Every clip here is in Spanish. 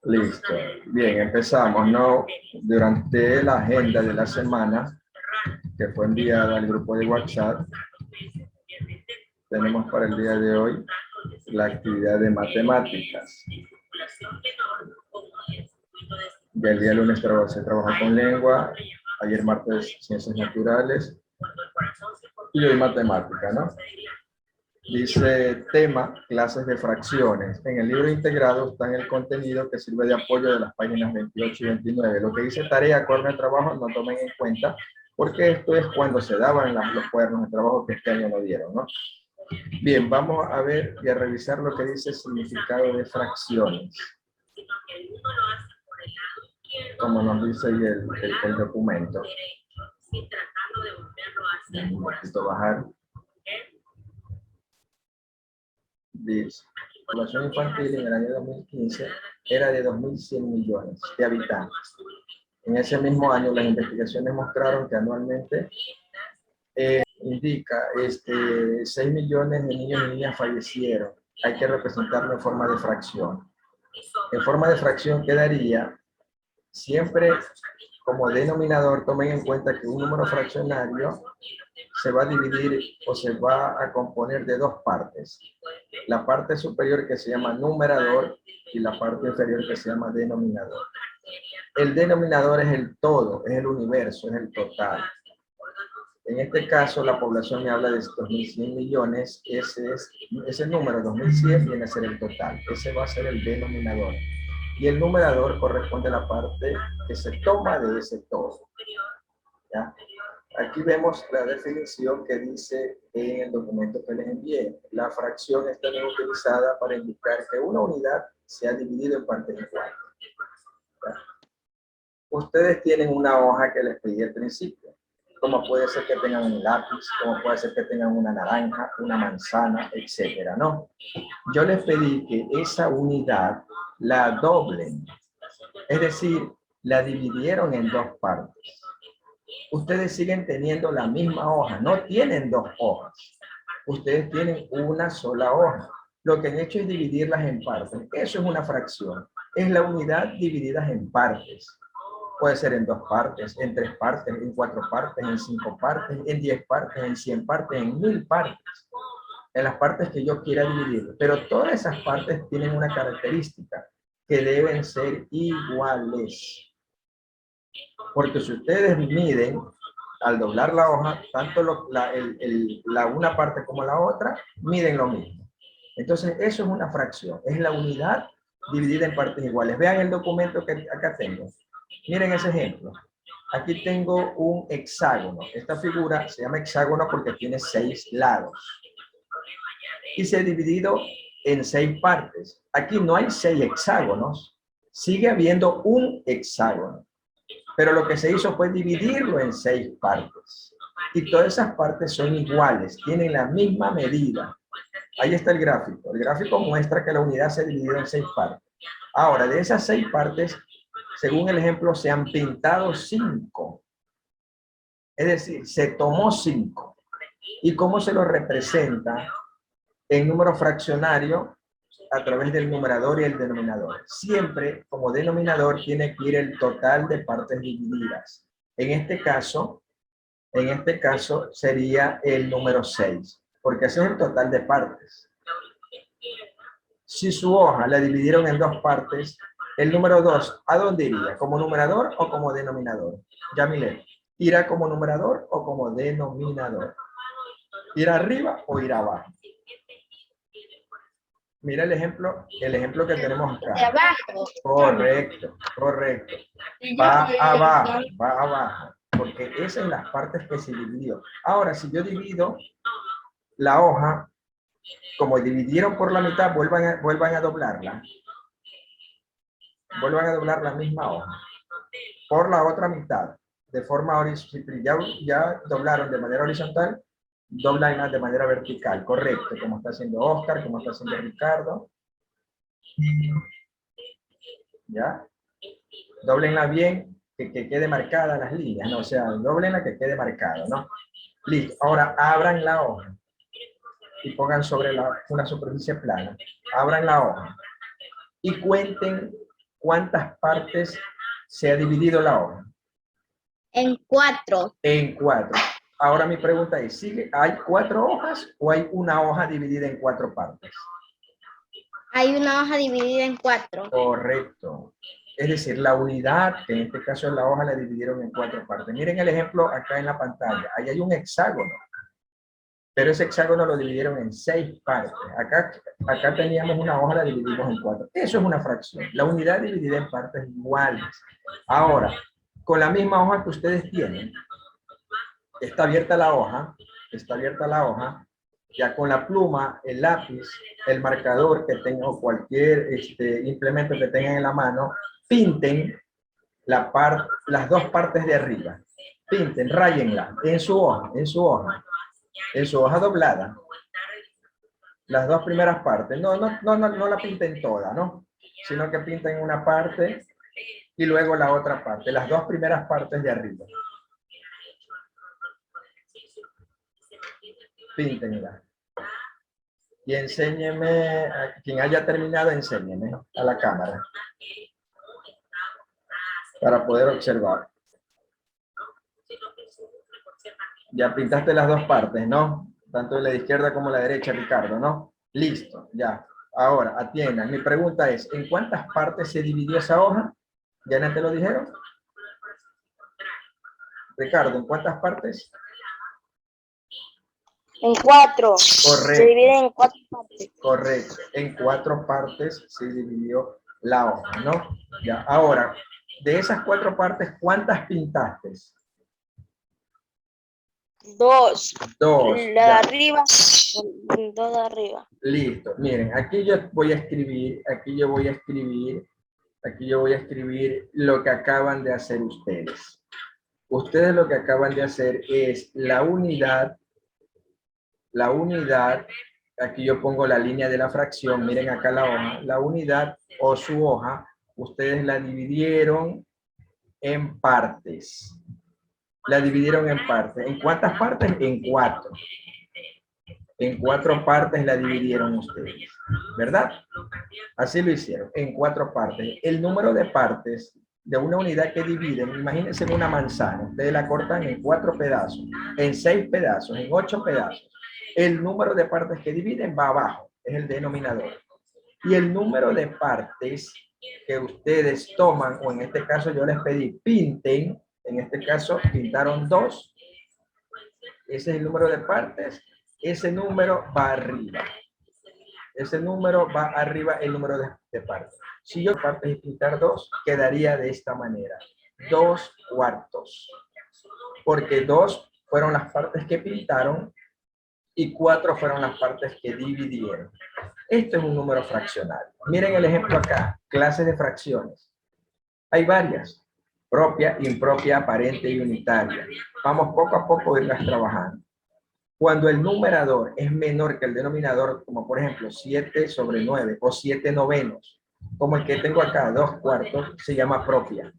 Listo. Bien, empezamos, ¿no? Durante la agenda de la semana, que fue enviada al grupo de WhatsApp, tenemos para el día de hoy la actividad de matemáticas. Ya el día lunes se trabaja con lengua, ayer martes ciencias naturales y hoy matemática, ¿no? Dice tema, clases de fracciones. En el libro integrado está en el contenido que sirve de apoyo de las páginas 28 y 29. Lo que dice tarea, cuaderno de trabajo, no tomen en cuenta, porque esto es cuando se daban los cuadernos de trabajo que este año no dieron, ¿no? Bien, vamos a ver y a revisar lo que dice el significado de fracciones. Como nos dice ahí el documento. Un poquito bajar. Dice, la población infantil en el año 2015 era de 2.100 millones de habitantes. En ese mismo año las investigaciones mostraron que anualmente indica 6 millones de niños y niñas fallecieron. Hay que representarlo en forma de fracción. En forma de fracción quedaría siempre como denominador. Tomen en cuenta que un número fraccionario se va a dividir o se va a componer de dos partes. La parte superior que se llama numerador y la parte inferior que se llama denominador. El denominador es el todo, es el universo, es el total. En este caso, la población me habla de 2.100 millones. Ese número, 2.100, viene a ser el total. Ese va a ser el denominador. Y el numerador corresponde a la parte que se toma de ese todo. ¿Ya? Aquí vemos la definición que dice en el documento que les envié. La fracción está bien utilizada para indicar que una unidad se ha dividido en partes iguales. ¿Ya? Ustedes tienen una hoja que les pedí al principio. Como puede ser que tengan un lápiz, como puede ser que tengan una naranja, una manzana, etcétera, ¿no? Yo les pedí que esa unidad la doblen. Es decir, la dividieron en dos partes. Ustedes siguen teniendo la misma hoja, no tienen dos hojas. Ustedes tienen una sola hoja. Lo que han hecho es dividirlas en partes. Eso es una fracción. Es la unidad dividida en partes. Puede ser en 2 partes, en 3 partes, en 4 partes, en 5 partes, en 10 partes, en 100 partes, en 1000 partes. En las partes que yo quiera dividir. Pero todas esas partes tienen una característica, que deben ser iguales. Porque si ustedes miden, al doblar la hoja, tanto una parte como la otra, miden lo mismo. Entonces, eso es una fracción. Es la unidad dividida en partes iguales. Vean el documento que acá tengo. Miren ese ejemplo. Aquí tengo un hexágono. Esta figura se llama hexágono porque tiene 6 lados. Y se ha dividido en 6 partes. Aquí no hay 6 hexágonos. Sigue habiendo un hexágono. Pero lo que se hizo fue dividirlo en 6 partes. Y todas esas partes son iguales, tienen la misma medida. Ahí está el gráfico. El gráfico muestra que la unidad se dividió en 6 partes. Ahora, de esas 6 partes, según el ejemplo, se han pintado 5. Es decir, se tomó 5. ¿Y cómo se lo representa? En número fraccionario, a través del numerador y el denominador. Siempre, como denominador, tiene que ir el total de partes divididas. En este caso sería el número 6, porque ese es el total de partes. Si su hoja la dividieron en 2 partes, el número 2, ¿a dónde iría? ¿Como numerador o como denominador? Yamile, ¿irá como numerador o como denominador? ¿Irá arriba o irá abajo? Mira el ejemplo que tenemos acá. De abajo. Correcto, correcto. Va abajo, porque esas son las partes que se dividió. Ahora, si yo divido la hoja, como dividieron por la mitad, vuelvan a doblarla. Vuelvan a doblar la misma hoja por la otra mitad, de forma horizontal. Ya doblaron de manera horizontal, doblan de manera vertical, correcto, como está haciendo Oscar, como está haciendo Ricardo. ¿Ya? Doblenla bien, que quede marcada las líneas, ¿no? O sea, doblenla que quede marcada, ¿no? Listo. Ahora abran la hoja. y pongan sobre una superficie plana. Abran la hoja y cuenten cuántas partes se ha dividido la hoja. En 4. En 4. Ahora mi pregunta es, ¿hay 4 hojas o hay una hoja dividida en 4 partes? Hay una hoja dividida en 4. Correcto. Es decir, la unidad, que en este caso es la hoja, la dividieron en 4 partes. Miren el ejemplo acá en la pantalla. Ahí hay un hexágono, pero ese hexágono lo dividieron en 6 partes. Acá teníamos una hoja, la dividimos en 4. Eso es una fracción. La unidad dividida en partes iguales. Ahora, con la misma hoja que ustedes tienen, está abierta la hoja, ya con la pluma, el lápiz, el marcador que tengan o cualquier implemento que tengan en la mano, pinten las 2 partes de arriba. Pinten, ráyenla en su hoja doblada. Las 2 primeras partes. No la pinten toda, ¿no? Sino que pinten una parte y luego la otra parte. Las 2 primeras partes de arriba. Píntenla. Y enséñeme, a quien haya terminado, enséñeme a la cámara. Para poder observar. Ya pintaste las 2 partes, ¿no? Tanto de la izquierda como la derecha, Ricardo, ¿no? Listo, ya. Ahora, atiendan. Mi pregunta es, ¿en cuántas partes se dividió esa hoja? ¿Ya no te lo dijeron? Ricardo, ¿en cuántas partes? En 4. Correcto. Se divide en 4 partes. Correcto. En 4 partes se dividió la hoja, ¿no? Ya. Ahora, de esas 4 partes, ¿cuántas pintaste? 2. 2. La de arriba. 2 de arriba. Listo. Miren, aquí yo voy a escribir lo que acaban de hacer ustedes. Ustedes lo que acaban de hacer es la unidad, aquí yo pongo la línea de la fracción, miren acá la hoja, la unidad o su hoja, ustedes la dividieron en partes. La dividieron en partes. ¿En cuántas partes? En 4. En 4 partes la dividieron ustedes, ¿verdad? Así lo hicieron, en 4 partes. El número de partes de una unidad que dividen, imagínense una manzana, ustedes la cortan en 4 pedazos, en 6 pedazos, en 8 pedazos. El número de partes que dividen va abajo, es el denominador. Y el número de partes que ustedes toman, o en este caso yo les pedí pinten, en este caso pintaron 2. Ese es el número de partes. Ese número va arriba. Ese número va arriba, el número de partes. Si yo partes y pintar 2, quedaría de esta manera. 2 cuartos. Porque 2 fueron las partes que pintaron y 4 fueron las partes que dividieron. Esto es un número fraccional. Miren el ejemplo acá. Clases de fracciones. Hay varias. Propia, impropia, aparente y unitaria. Vamos poco a poco a irlas trabajando. Cuando el numerador es menor que el denominador, como por ejemplo 7 sobre 9 o 7 novenos, como el que tengo acá, 2 cuartos, se llama propia.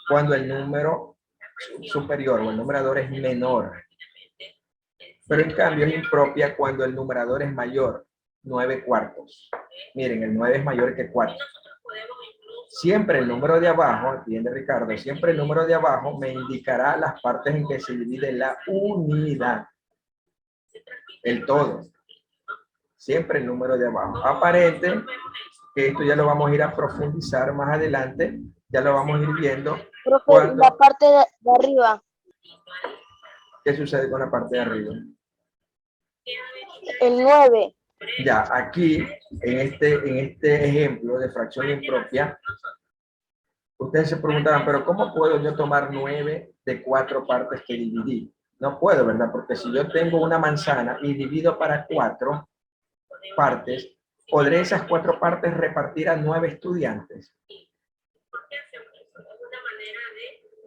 Cuando el número superior o el numerador es menor. Pero en cambio es impropia cuando el numerador es mayor, 9 cuartos. Miren, el 9 es mayor que 4. Siempre el número de abajo, entiende Ricardo, siempre el número de abajo me indicará las partes en que se divide la unidad. El todo. Siempre el número de abajo. Aparente, que esto ya lo vamos a ir a profundizar más adelante, ya lo vamos a ir viendo. Profe, la parte de arriba. ¿Qué sucede con la parte de arriba? El 9. Ya, aquí, en este ejemplo de fracción impropia, ustedes se preguntarán, pero ¿cómo puedo yo tomar 9 de 4 partes que dividí? No puedo, ¿verdad? Porque si yo tengo una manzana y divido para 4 partes, ¿podré esas 4 partes repartir a 9 estudiantes?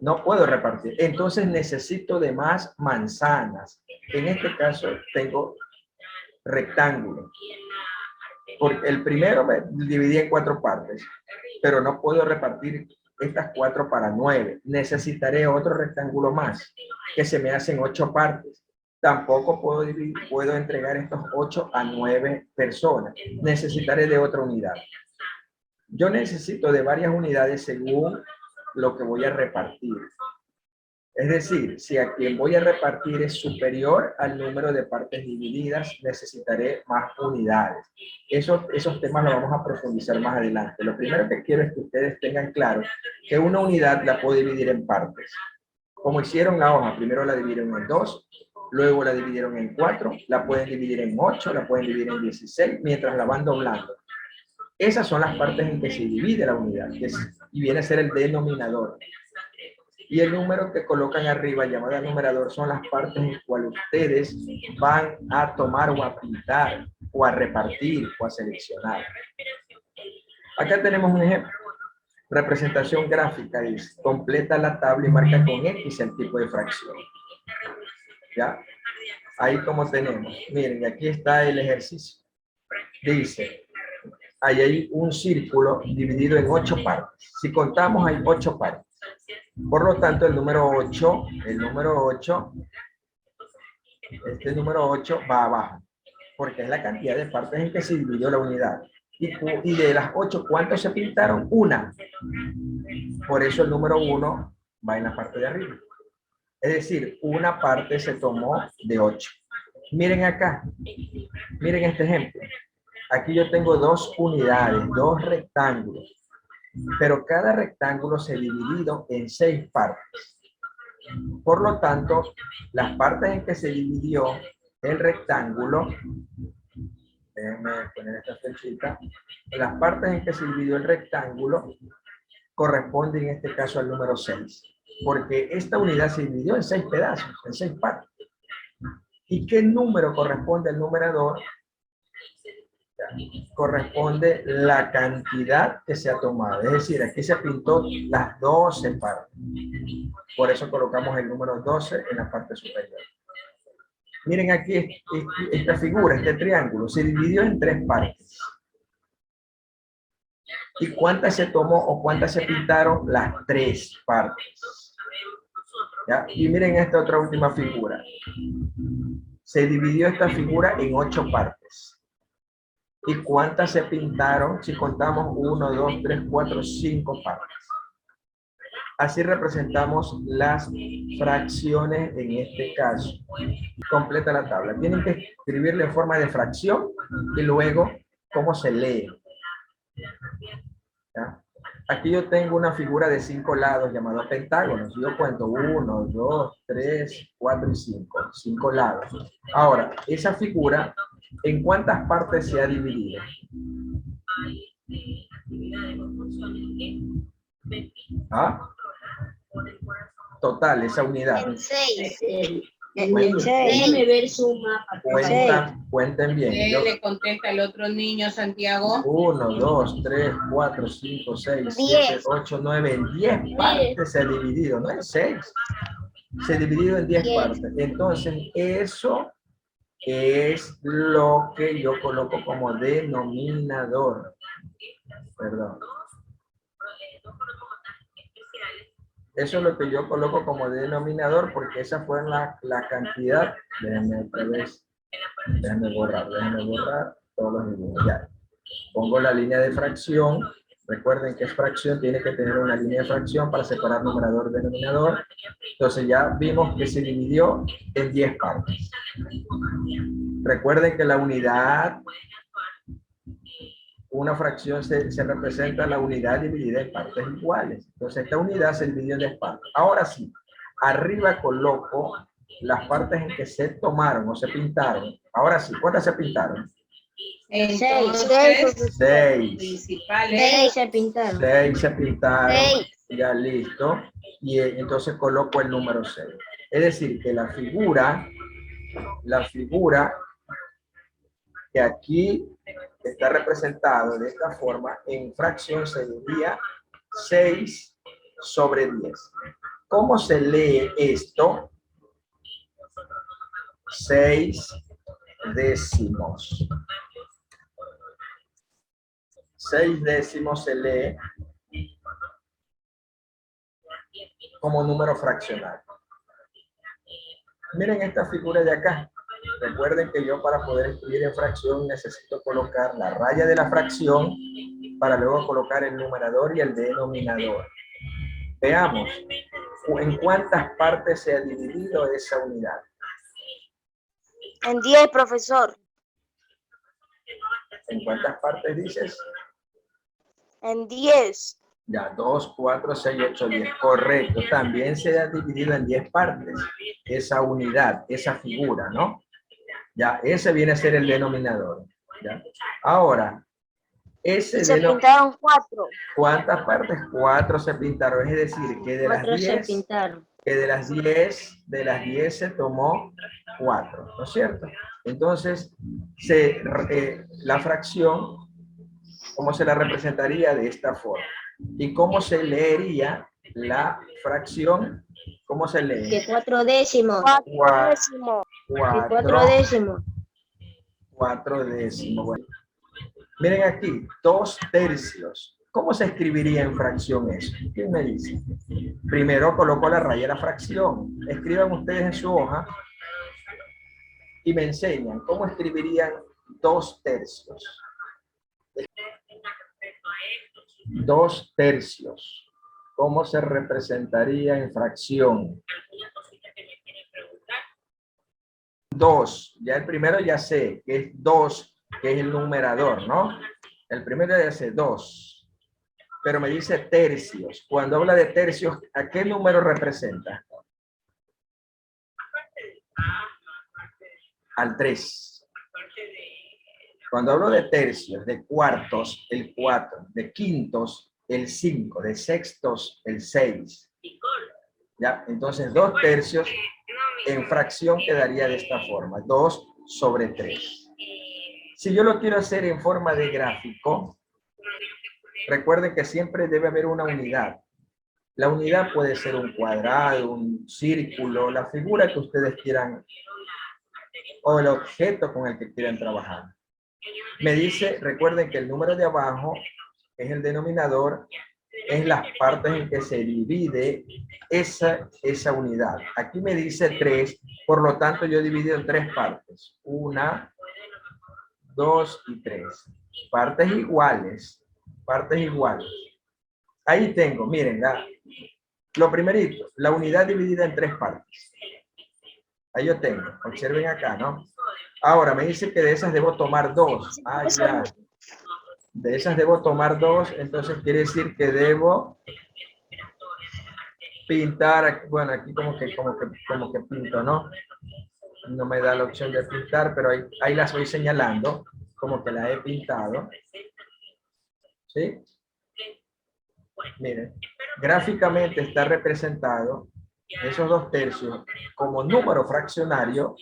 No puedo repartir. Entonces necesito de más manzanas. En este caso tengo rectángulo. Porque el primero me dividí en 4 partes, pero no puedo repartir estas 4 para 9. Necesitaré otro rectángulo más, que se me hacen 8 partes. Tampoco puedo entregar estos 8 a 9 personas. Necesitaré de otra unidad. Yo necesito de varias unidades según lo que voy a repartir. Es decir, si a quien voy a repartir es superior al número de partes divididas, necesitaré más unidades. Esos temas los vamos a profundizar más adelante. Lo primero que quiero es que ustedes tengan claro que una unidad la puedo dividir en partes. Como hicieron la hoja, primero la dividieron en 2, luego la dividieron en 4, la pueden dividir en 8, la pueden dividir en 16, mientras la van doblando. Esas son las partes en que se divide la unidad, y viene a ser el denominador. Y el número que colocan arriba, llamado numerador, son las partes en las cuales ustedes van a tomar o a pintar, o a repartir, o a seleccionar. Acá tenemos un ejemplo. Representación gráfica es, completa la tabla y marca con X el tipo de fracción. ¿Ya? Ahí como tenemos. Miren, aquí está el ejercicio. Dice, ahí hay un círculo dividido en 8 partes. Si contamos, hay 8 partes. Por lo tanto, el número 8 este número 8 va abajo, porque es la cantidad de partes en que se dividió la unidad. Y de las 8, ¿cuántos se pintaron? Una. Por eso el número 1 va en la parte de arriba. Es decir, una parte se tomó de 8. Miren acá, miren este ejemplo. Aquí yo tengo 2 unidades, 2 rectángulos, pero cada rectángulo se dividido en 6 partes. Por lo tanto, las partes en que se dividió el rectángulo, déjenme poner esta flechita, las partes en que se dividió el rectángulo corresponden en este caso al número 6, porque esta unidad se dividió en 6 pedazos, en 6 partes. ¿Y qué número corresponde al numerador? Corresponde la cantidad que se ha tomado. Es decir, aquí se pintó las 12 partes. Por eso colocamos el número 12 en la parte superior. Miren aquí esta figura, este triángulo, se dividió en 3 partes. ¿Y cuántas se tomó o cuántas se pintaron? Las 3 partes. ¿Ya? Y miren esta otra última figura. Se dividió esta figura en 8 partes. ¿Y cuántas se pintaron? Si contamos 1, 2, 3, 4, 5 partes. Así representamos las fracciones en este caso. Completa la tabla. Tienen que escribirle en forma de fracción y luego cómo se lee. ¿Ya? Aquí yo tengo una figura de 5 lados llamada pentágonos. Yo cuento 1, 2, 3, 4 y 5. 5 lados. Ahora, esa figura, ¿en cuántas partes se ha dividido? ¿Ah? Total, esa unidad. En 6. Déjeme ver su mapa. Cuenten bien. ¿Qué le contesta el otro niño, Santiago? 1, 2, 3, 4, 5, 6, 7, 10. 8, 9, en 10 partes se ha dividido, no en 6. Se ha dividido en 10 partes. Entonces, eso es lo que yo coloco como denominador. Perdón. Eso es lo que yo coloco como denominador porque esa fue la cantidad. Déjenme otra vez. Déjenme borrar todos los dibujos. Ya. Pongo la línea de fracción. Recuerden que es fracción, tiene que tener una línea de fracción para separar numerador y denominador. Entonces ya vimos que se dividió en 10 partes. Recuerden que la unidad, una fracción se representa la unidad dividida en partes iguales. Entonces esta unidad se dividió en 10 partes. Ahora sí, arriba coloco las partes en que se tomaron o se pintaron. Ahora sí, ¿cuántas se pintaron? Entonces, 6. principales. 6 se pintaron. 6 se pintaron. 6. Ya listo. Y entonces coloco el número 6. Es decir, que la figura que aquí está representada de esta forma, en fracción se diría 6 sobre 10. ¿Cómo se lee esto? 6 décimos. 6 décimos se lee como número fraccional. Miren esta figura de acá. Recuerden que yo para poder escribir en fracción necesito colocar la raya de la fracción para luego colocar el numerador y el denominador. Veamos, ¿en cuántas partes se ha dividido esa unidad? En 10, profesor. ¿En cuántas partes dices? En 10. Ya, 2, 4, 6, 8, 10. Correcto. También se ha dividido en 10 partes. Esa unidad, esa figura, ¿no? Ya, ese viene a ser el denominador. ¿Ya? Ahora, ese Se pintaron 4. ¿cuántas partes? 4 se pintaron. Es decir, que de las 4 se 10, pintaron. que de las 10 se tomó 4, ¿no es cierto? Entonces, la fracción, ¿cómo se la representaría? De esta forma. ¿Y cómo se leería la fracción? ¿Cómo se lee? De 4 décimos. 4 décimos. De 4 décimos. 4 décimos. Bueno. Miren aquí, 2 tercios. ¿Cómo se escribiría en fracción eso? ¿Quién me dice? Primero coloco la raya de la fracción. Escriban ustedes en su hoja y me enseñan cómo escribirían 2 tercios. 2 tercios. ¿Cómo se representaría en fracción? 2. Ya el primero ya sé que es 2, que es el numerador, ¿no? El primero ya sé 2. Pero me dice tercios. Cuando habla de tercios, ¿a qué número representa? Al 3. Cuando hablo de tercios, de cuartos, el 4, de quintos, el 5, de sextos, el 6. ¿Ya? Entonces, 2 tercios en fracción quedaría de esta forma, 2 sobre 3. Si yo lo quiero hacer en forma de gráfico, recuerden que siempre debe haber una unidad. La unidad puede ser un cuadrado, un círculo, la figura que ustedes quieran, o el objeto con el que quieran trabajar. Me dice, recuerden que el número de abajo es el denominador, es las partes en que se divide esa unidad. Aquí me dice 3, por lo tanto yo he dividido en 3 partes. 1, 2 y 3. Partes iguales. Partes iguales. Ahí tengo, miren, lo primerito, la unidad dividida en 3 partes. Ahí yo tengo, observen acá, ¿no? Ahora me dice que de esas debo tomar 2. Ah, ya. De esas debo tomar 2, entonces quiere decir que debo pintar, bueno, aquí como que pinto, ¿no? No me da la opción de pintar, pero ahí las voy señalando, como que la he pintado. ¿Sí? Miren, gráficamente está representado esos 2 tercios como número fraccionario,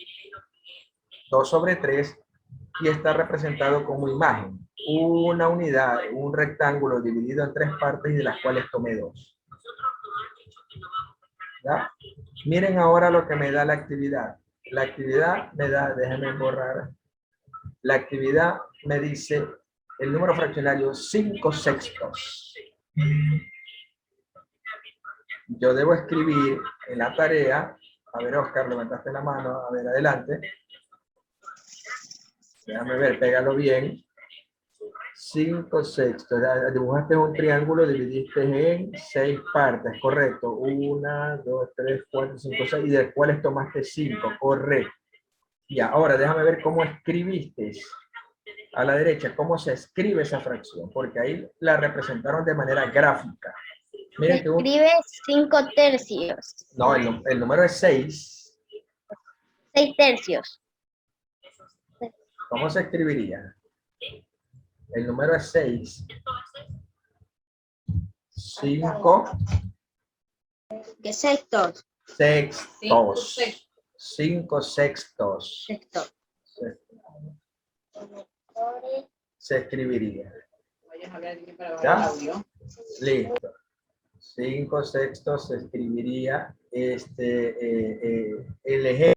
2 sobre 3, y está representado como imagen, una unidad, un rectángulo dividido en 3 partes y de las cuales tomé 2. ¿Ya? Miren ahora lo que me da la actividad. La actividad me da, déjenme borrar, la actividad me dice el número fraccionario 5 sextos. Yo debo escribir en la tarea, a ver Oscar, levantaste la mano, a ver adelante. Déjame ver, pégalo bien. 5 sextos. Dibujaste un triángulo, dividiste en 6 partes, correcto. 1, 2, 3, 4, 5, 6, y de cuáles tomaste 5, correcto. Y ahora déjame ver cómo escribiste a la derecha, cómo se escribe esa fracción, porque ahí la representaron de manera gráfica. Miren que escribe 5 tercios. No, el número es 6. 6 tercios. ¿Cómo se escribiría? El número es 6. 5. ¿Qué sextos? Sextos. 5 sextos. Se escribiría. ¿Ya? Listo. 5 sextos se escribiría el ejemplo.